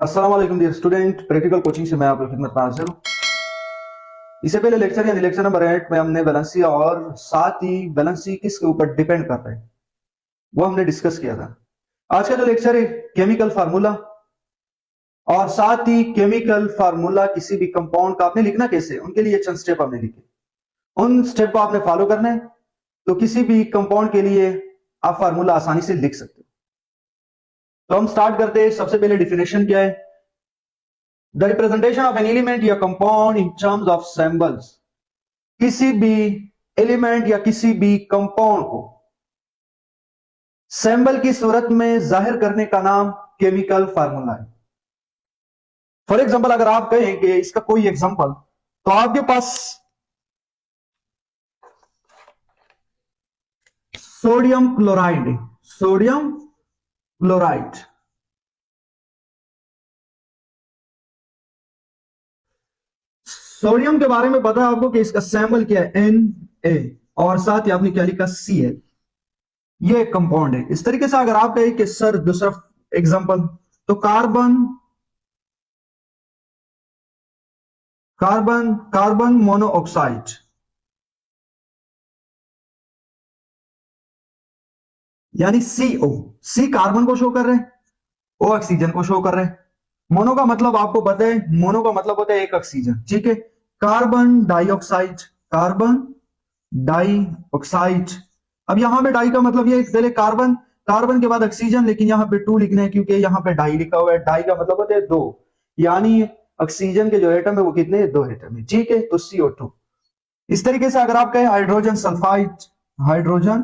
अस्सलाम वालेकुम dear student, practical coaching से मैं आपकी खिदमत में हाजिर हूँ। इससे पहले लेक्चर यानी लेक्चर नंबर 8 में हमने वैलेंसी और साथ ही वैलेंसी किसके ऊपर डिपेंड कर रहे हैं वो हमने डिस्कस किया था। आज का जो लेक्चर है केमिकल फार्मूला, और साथ ही केमिकल फार्मूला किसी भी कंपाउंड का आपने लिखना कैसे, उनके लिए चंद स्टेप हमने लिखे, उन स्टेप को आपने फॉलो करना है तो किसी भी कंपाउंड के लिए आप फार्मूला आसानी से लिख सकते हो। तो हम स्टार्ट करते हैं। सबसे पहले डिफिनेशन क्या है? The representation of an element या compound in terms of symbols. किसी भी एलिमेंट या किसी भी कंपाउंड को सिंबल की सूरत में जाहिर करने का नाम केमिकल फार्मूला है। फॉर एग्जांपल अगर आप कहें कि इसका कोई एग्जांपल, तो आपके पास सोडियम क्लोराइड है। सोडियम क्लोराइड, सोडियम के बारे में पता है आपको कि इसका सिंबल क्या है? Na, और साथ ही आपने क्या लिखा? Cl। ये एक कंपाउंड है। इस तरीके से अगर आप कहें कि सर दूसरा एग्जांपल, तो कार्बन कार्बन कार्बन मोनोऑक्साइड, यानी CO। सी कार्बन को शो कर रहे हैं, ओ ऑक्सीजन को शो कर रहे हैं। मोनो का मतलब आपको पता है, मोनो का मतलब होता है एक ऑक्सीजन, ठीक है। Carbon dioxide, carbon dioxide. अब यहां पे डाई का मतलब ये पहले कार्बन, कार्बन के बाद ऑक्सीजन, लेकिन यहां पे 2 लिखना है क्योंकि यहां पे डाई लिखा हुआ है। डाई का मतलब होता है 2, यानी ऑक्सीजन के जो एटम है वो कितने? 2 एटम है, ठीक है। तो CO2। इस तरीके से अगर आप कहें हाइड्रोजन सल्फाइड, हाइड्रोजन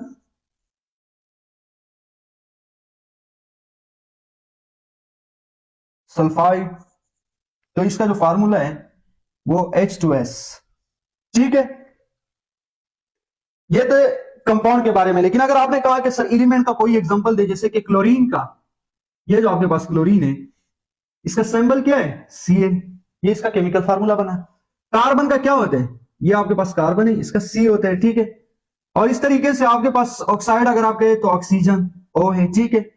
सल्फाइड, तो इसका जो फार्मूला है वो H2S, ठीक है। ये तो कंपाउंड के बारे में। लेकिन अगर आपने कहा कि सर एलिमेंट का कोई एग्जांपल दे, जैसे कि क्लोरीन का, ये जो आपके पास क्लोरीन है, इसका सिंबल क्या है? Cl। ये इसका केमिकल फार्मूला बना। कार्बन का क्या होता है? ये आपके पास कार्बन है, इसका C होता है, ठीक है। और इस तरीके से आपके पास ऑक्साइड अगर आप कहें तो ऑक्सीजन O है, ठीक है।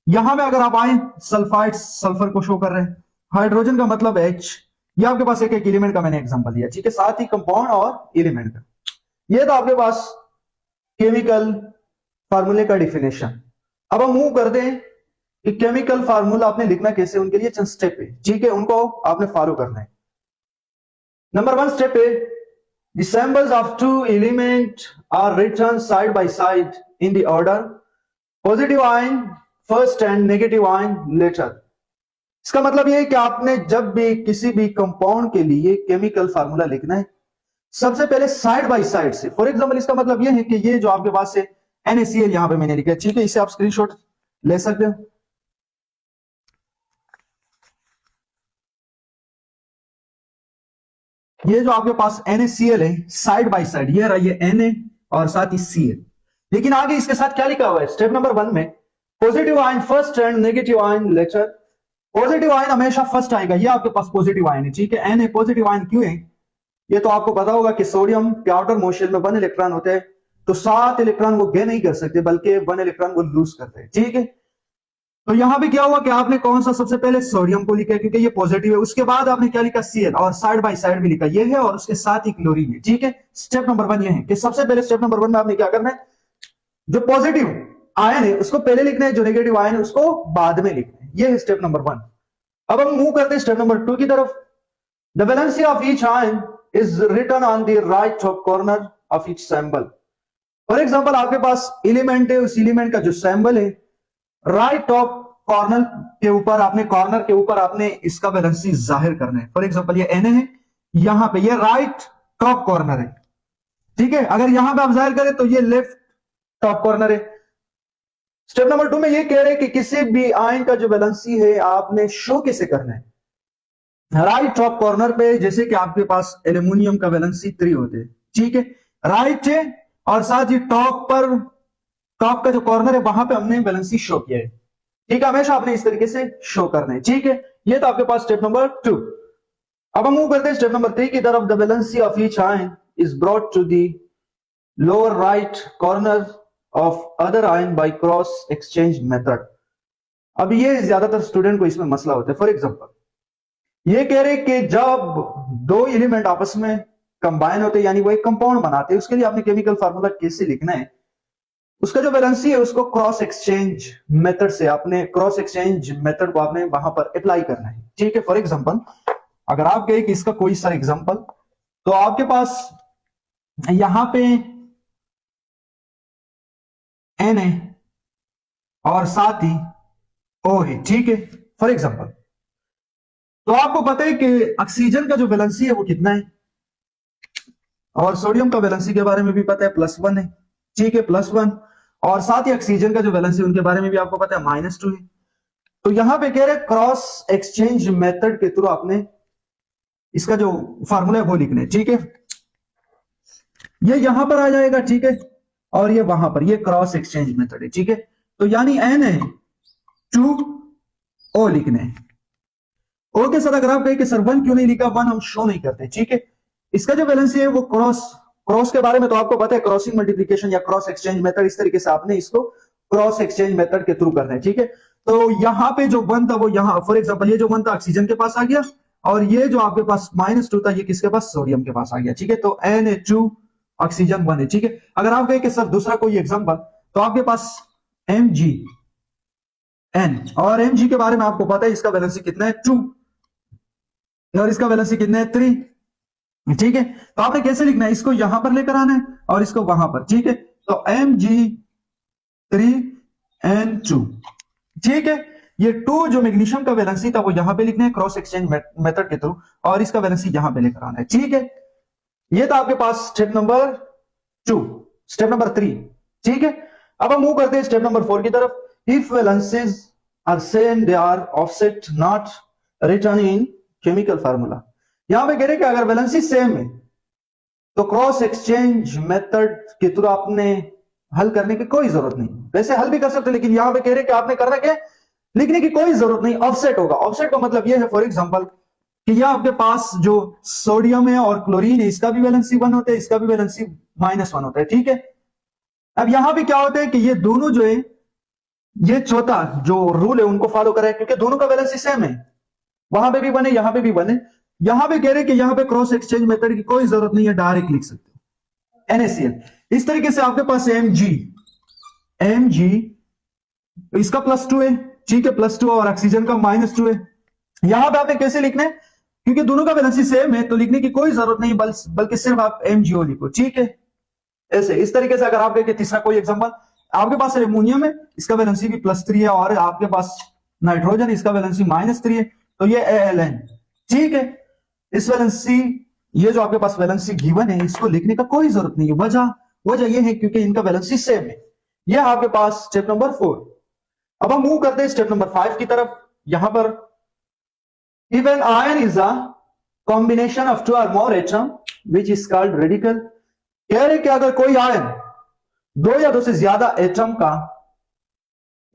यहां पे अगर आप आए, सल्फाइड सल्फर को शो कर रहे हैं। हाइड्रोजन का मतलब H। ये आपके पास एक एक एलिमेंट का मैंने एग्जांपल दिया, ठीक है, साथ ही कंपाउंड और एलिमेंट का। ये तो आपके पास केमिकल फार्मूले का डिफिनेशन। अब हम मूव करते हैं कि केमिकल फार्मूला आपने लिखना कैसे, उनके लिए चंद स्टेप है, ठीक है, उनको आपने फॉलो करना है। नंबर 1 स्टेप है, the symbols of two elements are written side by side in the order positive ion first and negative ion later। इसका मतलब यह है कि आपने जब भी किसी भी कंपाउंड के लिए केमिकल फार्मूला लिखना है, सबसे पहले साइड बाय साइड से। फॉर एग्जांपल इसका मतलब यह है कि ये जो आपके पास है NaCl, यहां पे मैंने लिखा, ठीक है, इसे आप स्क्रीनशॉट ले सकते हो। ये जो आपके पास NaCl है साइड बाय साइड, ये रहा ये Na और साथ ही Cl। लेकिन आगे इसके साथ क्या लिखा हुआ है? स्टेप नंबर 1 में positive ion first and negative ion later. Positive ion हमेशा फर्स्ट आएगा, ये आपके पास पॉजिटिव आयन है, ठीक है। Na पॉजिटिव आयन क्यों है? ये तो आपको पता होगा कि सोडियम के आउटर मोस्ट शेल में 1 इलेक्ट्रॉन होता है, तो 7 इलेक्ट्रॉन वो गेन नहीं कर सकते, बल्कि 1 इलेक्ट्रॉन वो लूज करते हैं, ठीक है। तो यहां पे क्या हुआ कि आपने कौन सा सबसे पहले सोडियम को लिखा क्योंकि ये पॉजिटिव है, उसके बाद आपने क्या लिखा? Cl, और साइड बाय साइड भी लिखा ये है, और उसके साथ ही क्लोरीन है, ठीक है। स्टेप नंबर 1 ये है कि सबसे पहले स्टेप नंबर 1 में आपने क्या करना है? जो पॉजिटिव आयन है उसको पहले लिखना है, जो नेगेटिव आयन है उसको बाद में लिखना है। ये है स्टेप नंबर 1। अब हम मूव करते हैं स्टेप नंबर 2 की तरफ। The valency of each ion is written on the right top corner of each symbol. For example आपके पास एलिमेंट है, उस एलिमेंट का जो सैंबल है राइट टॉप कॉर्नर के ऊपर, आपने कॉर्नर के ऊपर आपने इसका वैलेंसी जाहिर करना है। फॉर एग्जांपल ये Na है, यहां पे ये राइट टॉप कॉर्नर है, ठीक है। अगर यहां पे आप जाहिर करें तो ये लेफ्ट टॉप कॉर्नर है। स्टेप नंबर 2 में ये कह रहे हैं कि किसी भी आयन का जो वैलेंसी है आपने शो कैसे करना है? राइट टॉप कॉर्नर पे, जैसे कि आपके पास एल्यूमिनियम का वैलेंसी 3 होते हैं, ठीक है, राइट है, और साथ ही टॉप पर, टॉप का जो कॉर्नर है वहां पे हमने वैलेंसी शो किया है, ठीक है। हमेशा आपने इस तरीके से शो करना है, ठीक है। ये तो आपके पास स्टेप नंबर 2। अब हम मूव करते हैं स्टेप नंबर 3 की तरफ। The valency of each ion is brought to the lower right corner of other ion by cross exchange method. अब ये ज्यादातर स्टूडेंट को इसमें मसला होता है। फॉर एग्जांपल ये कह रहे कि जब दो एलिमेंट आपस में कंबाइन होते हैं यानी वो एक कंपाउंड बनाते हैं, उसके लिए आपने केमिकल फार्मूला कैसे लिखना है, उसका जो वैलेंसी है उसको क्रॉस एक्सचेंज मेथड से, आपने क्रॉस एक्सचेंज मेथड को आपने वहां पर अप्लाई करना है। ठीक है, फॉर एग्जांपल अगर आप कहें कि इसका कोई सा एग्जांपल, तो आपके पास यहां पे एन है और साथ ही ओ है। ठीक है, फॉर एग्जांपल तो आपको पता है कि ऑक्सीजन का जो वैलेंसी है वो कितना है, और सोडियम का वैलेंसी के बारे में भी पता है +1 है। ठीक है, +1, और साथ ही ऑक्सीजन का जो वैलेंसी उनके बारे में भी आपको पता है -2 है। तो यहां पे कह रहे क्रॉस एक्सचेंज मेथड के थ्रू आपने इसका जो फार्मूला है वो लिखना है। ठीक है, ये यहां पर आ जाएगा। ठीक है, और ये वहां पर, ये क्रॉस एक्सचेंज मेथड है। ठीक है, तो यानी एन है 2O लिखने हैं। ओ के साथ अगर आप कहें कि सर 1 क्यों नहीं लिखा, 1 हम शो नहीं करते। ठीक है, इसका जो वैलेंसी है वो क्रॉस के बारे में तो आपको पता है, क्रॉसिंग मल्टीप्लिकेशन या क्रॉस एक्सचेंज मेथड, इस तरीके से आपने इसको क्रॉस एक्सचेंज मेथड के थ्रू करना है। ठीक है, तो यहां पे जो 1 था वो यहां, फॉर एग्जांपल ये जो 1 था ऑक्सीजन के पास आ गया, और ये जो आपके पास -2 था ये किसके पास, सोडियम के पास आ गया। ठीक है, तो Na2 ऑक्सीजन 1 है। ठीक है, अगर आप कहें कि सर दूसरा कोई एग्जांपल, तो आपके पास MgN, और Mg के बारे में आपको पता है इसका वैलेंसी कितना है 2, और इसका वैलेंसी कितना है 3। ठीक है, तो आपने कैसे लिखना है, इसको यहां पर लेकर आना है और इसको वहां पर। ठीक है, तो Mg3N2। ठीक है, ये 2 जो मैग्नीशियम का वैलेंसी था वो यहां पे लिखना है क्रॉस एक्सचेंज मेथड के थ्रू, और इसका वैलेंसी यहां पे लेकर आना है। ठीक है, ये था आपके पास स्टेप नंबर 2। Step number 3। ठीक है, अब हम मूव करते हैं स्टेप नंबर 4 की तरफ। If valencies are same they are offset not written in chemical formula. यहां पे कह रहे कि अगर वैलेंसी सेम है तो क्रॉस एक्सचेंज मेथड के थ्रू आपने हल करने की कोई जरूरत नहीं। वैसे हल भी कर सकते, लेकिन यहां पे कह रहे कि आपने करना क्या, लिखने की कोई जरूरत नहीं, ऑफसेट होगा। ऑफसेट का मतलब यह है, फॉर एग्जांपल कि यह आपके पास जो सोडियम है और क्लोरीन है, इसका भी वैलेंसी 1 होता है, इसका भी वैलेंसी -1 होता है। ठीक है, अब यहां पे क्या होता है कि ये दोनों जो है, ये चौथा जो रूल है उनको फॉलो करें, क्योंकि दोनों का वैलेंसी सेम है, वहां पे भी 1 है, यहां पे भी 1 है। यहां पे कह रहे कि यहां पे क्रॉस एक्सचेंज मेथड की कोई जरूरत नहीं है, डायरेक्ट लिख सकते हो NaCl। इस तरीके से आपके पास Mg इसका +2 है। ठीक है, +2, और ऑक्सीजन का -2 है। यहां पे आपने कैसे लिखना है, क्योंकि दोनों का वैलेंसी सेम है तो लिखने की कोई जरूरत नहीं, बल्कि सिर्फ आप MgO लिखो। ठीक है, ऐसे इस तरीके से। अगर आप देखें तीसरा कोई एग्जांपल, आपके पास एमोनियम है, इसका वैलेंसी भी +3 है, और आपके पास नाइट्रोजन, इसका वैलेंसी -3 है, तो ये ALN। ठीक है, इस वैलेंसी, ये जो आपके पास वैलेंसी गिवन है, इसको लिखने का कोई जरूरत नहीं है। वजह यह है क्योंकि इनका वैलेंसी सेम है। यह आपके पास स्टेप नंबर 4। अब हम मूव करते हैं स्टेप नंबर 5 की तरफ। यहां पर if an ion is a combination of 2 or more atom which is called radical, कह रहे कि अगर कोई आयन 2 या 2 से ज्यादा एटम का,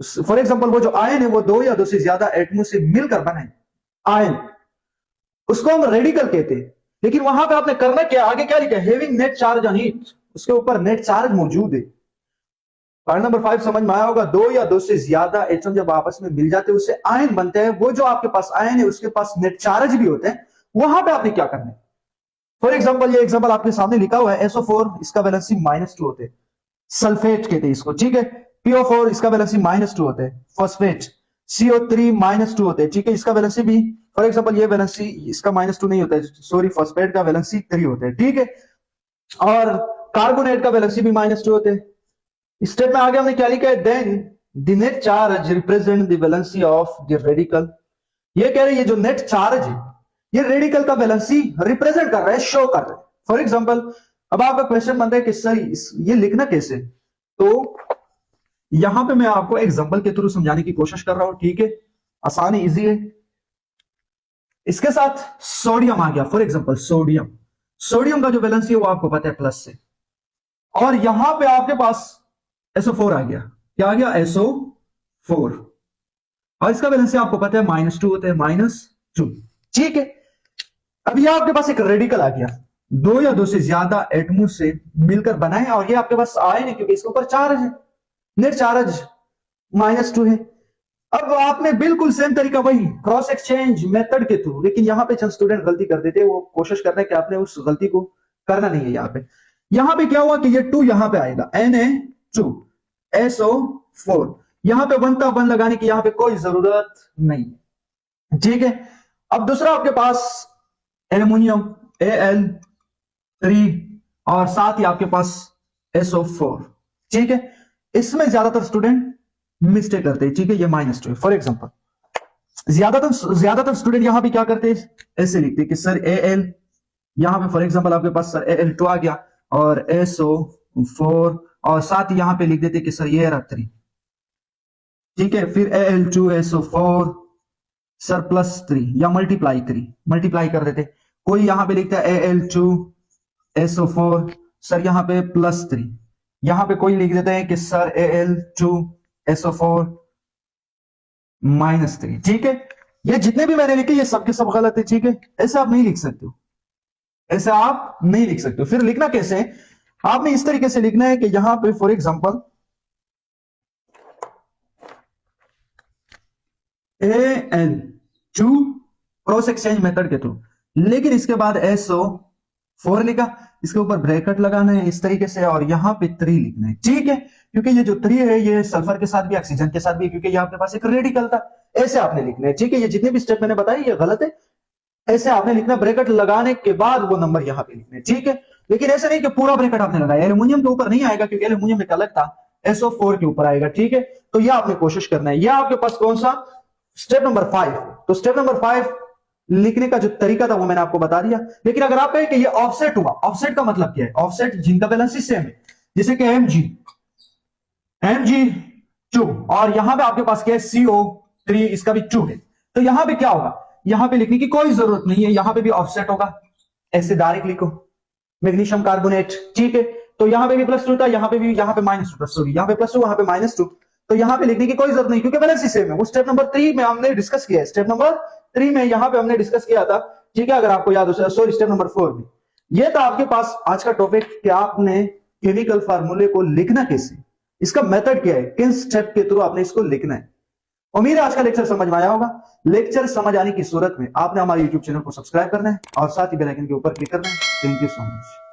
फॉर एग्जांपल वो जो आयन है वो 2 या 2 से ज्यादा एटमों से मिलकर बने आयन, उसको हम रेडिकल कहते हैं। लेकिन वहां पे आपने करना क्या, आगे क्या लिखा है, having net charge on it, उसके ऊपर नेट चार्ज मौजूद है। पॉइंट नंबर 5 समझ में आया होगा। 2 या 2 से ज्यादा एटम जब आपस में मिल जाते हैं उससे आयन बनते हैं। वो जो आपके पास आयन है उसके पास नेट चार्ज भी होते हैं। वहां पे आपने क्या करना है, फॉर एग्जांपल ये एग्जांपल आपके सामने लिखा हुआ है SO4, इसका वैलेंसी -2 होते हैं, सल्फेट कहते हैं इसको। ठीक है, PO4 इसका वैलेंसी -2 होते हैं, फॉस्फेट। CO3 -2 होते हैं। ठीक है, इसका वैलेंसी भी, फॉर एग्जांपल ये वैलेंसी इसका -2 नहीं होता है, सॉरी, फॉस्फेट का वैलेंसी 3 होते हैं। ठीक है, और कार्बोनेट का वैलेंसी भी -2 होते हैं। स्टेप में आगे हमने क्या लिखा है, then the net charge represent the valency of the radical. ये कह रहे हैं ये जो नेट चार्ज है ये रेडिकल का वैलेंसी रिप्रेजेंट कर रहा है, शो कर रहा है। फॉर एग्जांपल अब आपका क्वेश्चन बनता है कि सर ये लिखना कैसे, तो यहां पे मैं आपको एग्जांपल के थ्रू समझाने की कोशिश कर रहा हूं। ठीक है, आसान है, इजी है। इसके साथ सोडियम आ गया, फॉर एग्जांपल सोडियम का जो वैलेंसी है वो आपको पता है प्लस से, और यहां पे आपके पास SO4 आ गया। क्या आ गया, SO4, और इसका वैलेंसी आपको पता है -2 होता है, -2। ठीक है, अब यह आपके पास एक रेडिकल आ गया, 2 या 2 से ज्यादा एटमों से मिलकर बना है, और ये आपके पास आयन है क्योंकि इसके ऊपर चार्ज है। नेट चार्ज -2 है। अब आपने बिल्कुल सेम तरीका वही क्रॉस एक्सचेंज मेथड के थ्रू, लेकिन यहां पे चंद स्टूडेंट गलती कर देते हैं, वो कोशिश कर रहे हैं कि आपने उस गलती को करना नहीं है। यहां पे क्या हुआ कि ये 2 यहां पे आएगा Na2SO4, यहां पे 1 का 1 लगाने की यहां पे कोई जरूरत नहीं है, ठीक है। अब दूसरा आपके पास एल्यूमिनियम Al3 और साथ ही आपके पास SO4, ठीक है। इसमें ज्यादातर स्टूडेंट मिस्टेक करते हैं, ठीक है। ये -2 फॉर एग्जांपल ज्यादातर स्टूडेंट यहां पे क्या करते हैं, ऐसे लिखते हैं कि सर Al, यहां पे फॉर एग्जांपल आपके पास सर Al2 आ गया और SO4 और साथ ही यहां पे लिख देते कि सर ये रहा 3, ठीक है। फिर Al2SO4 सर +3 या मल्टीप्लाई कर देते। कोई यहां पे लिखता है Al2SO4 सर यहां पे +3, यहां पे कोई लिख देते हैं कि सर Al2SO4 -3, ठीक है। ये जितने भी मैंने लिखे ये सबके सब गलत है, ठीक है। ऐसे आप नहीं लिख सकते हो, ऐसे आप नहीं लिख सकते हो। फिर लिखना कैसे है, आपने इस तरीके से लिखना है कि यहां पे for example Al2 cross exchange method के थ्रू, लेकिन इसके बाद SO4 लिखा, इसके ऊपर ब्रैकेट लगाना है इस तरीके से और यहां पे 3 लिखना है, ठीक है। क्योंकि ये जो 3 है ये सल्फर के साथ भी ऑक्सीजन के साथ भी, क्योंकि ये आपके पास एक रेडिकल था। ऐसे आपने लिखना है, ठीक है। ये जितने भी स्टेप मैंने बताए ये गलत है, ऐसे आपने लिखना, ब्रैकेट लगाने के बाद वो नंबर यहां पे लिखने, ठीक है। लेकिन ऐसे नहीं कि पूरा ब्रैकेट आपने लगाया, एल्यूमिनियम के ऊपर नहीं आएगा क्योंकि एल्यूमिनियम एक अलग था, SO4 के ऊपर आएगा, ठीक है। तो यह आपने कोशिश करना है। यह आपके पास कौन सा स्टेप नंबर 5। तो स्टेप नंबर 5 लिखने का जो तरीका था वो मैंने आपको बता दिया। लेकिन अगर आप कहें कि ये ऑफसेट हुआ, ऑफसेट का मतलब क्या है, ऑफसेट जिनका बैलेंस सेम है, जैसे कि Mg2 और यहां पे आपके पास क्या है CO3, इसका भी 2 है। तो यहां पे क्या होगा, यहां पे लिखने की कोई जरूरत नहीं है, यहां पे भी ऑफसेट होगा, ऐसे डायरेक्ट लिखो मैग्नीशियम कार्बोनेट, ठीक है। तो यहां पे भी +2 था, यहां पे भी, यहां पे -2, सॉरी यहां पे +2 वहां पे -2, तो यहां पे लिखने की कोई जरूरत नहीं क्योंकि बैलेंस ही सेम है। वो स्टेप नंबर 3 में हमने डिस्कस किया है, स्टेप नंबर 3 में यहां पे हमने डिस्कस किया था, ठीक है। अगर आपको याद हो, सॉरी स्टेप नंबर 4 में। ये था आपके पास आज का टॉपिक कि आपने केमिकल फार्मूले को लिखना कैसे, इसका मेथड क्या है, किन स्टेप के थ्रू आपने इसको लिखना है। उम्मीद है आज का लेक्चर समझ में आया होगा। लेक्चर समझ आने की सूरत में आपने हमारे YouTube चैनल को सब्सक्राइब करना है और साथ ही बेल आइकन के ऊपर क्लिक करना है। Thank you so much.